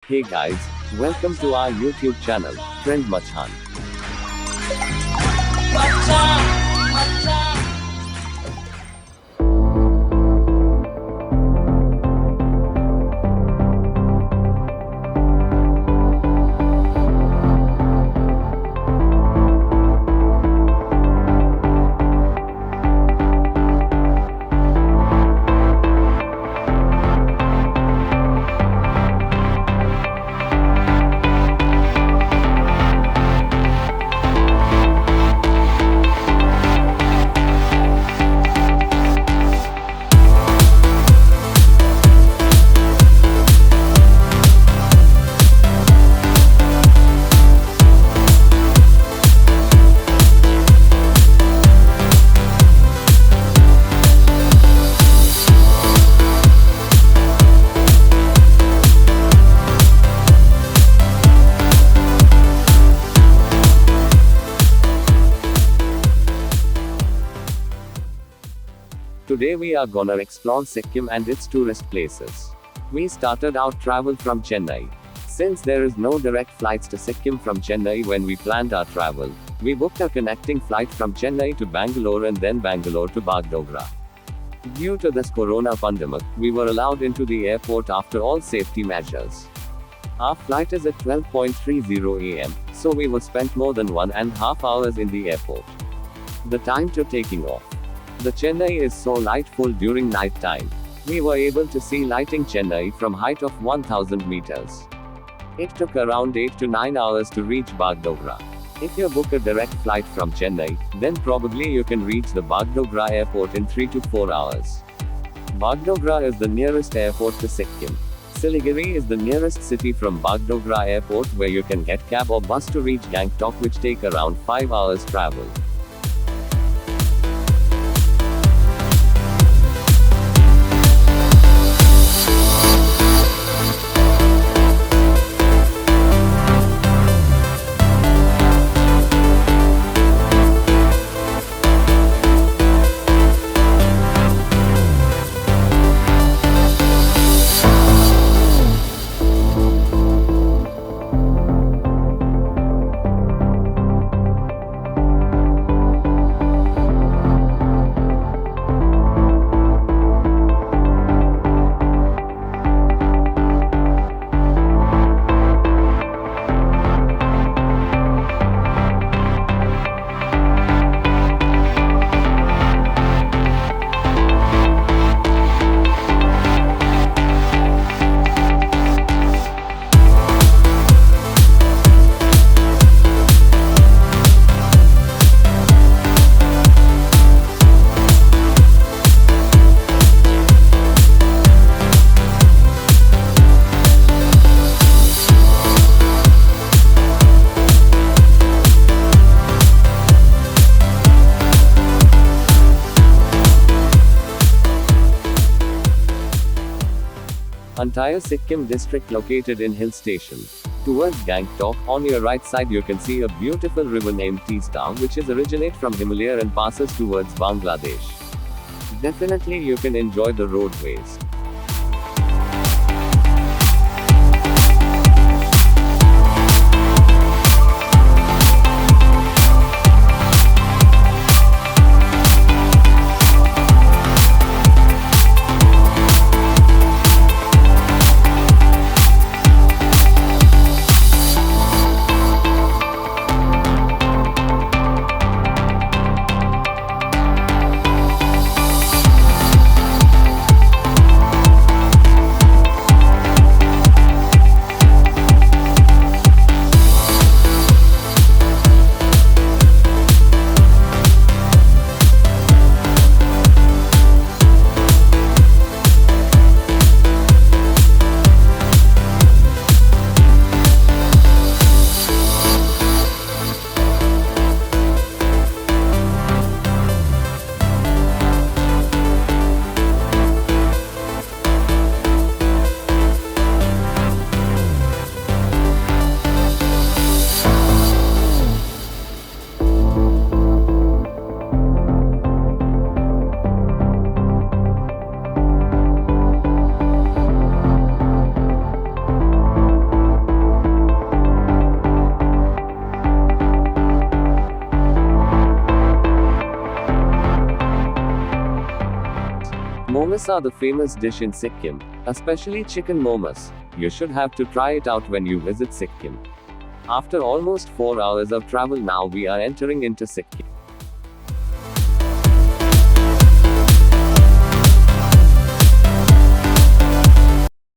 Hey guys, welcome to our YouTube channel, Trend Machan. Today we are gonna explore Sikkim and its tourist places. We started our travel from Chennai. Since there is no direct flights to Sikkim from Chennai when we planned our travel, we booked a connecting flight from Chennai to Bangalore and then Bangalore to Bagdogra. Due to this corona pandemic, we were allowed into the airport after all safety measures. Our flight is at 12:30 am, so we will spend more than 1.5 hours in the airport. The time to taking off. The Chennai is so lightful during night time. We were able to see lighting Chennai from height of 1000 meters. It took around 8 to 9 hours to reach Bagdogra. If you book a direct flight from Chennai, then probably you can reach the Bagdogra airport in 3 to 4 hours. Bagdogra is the nearest airport to Sikkim. Siliguri is the nearest city from Bagdogra airport where you can get cab or bus to reach Gangtok, which take around 5 hours travel. Entire Sikkim district located in hill station. Towards Gangtok, on your right side you can see a beautiful river named Teesta, which is originate from Himalaya and passes towards Bangladesh. Definitely you can enjoy the roadways. Momas are the famous dish in Sikkim, especially chicken momas. You should have to try it out when you visit Sikkim. After almost 4 hours of travel now we are entering into Sikkim.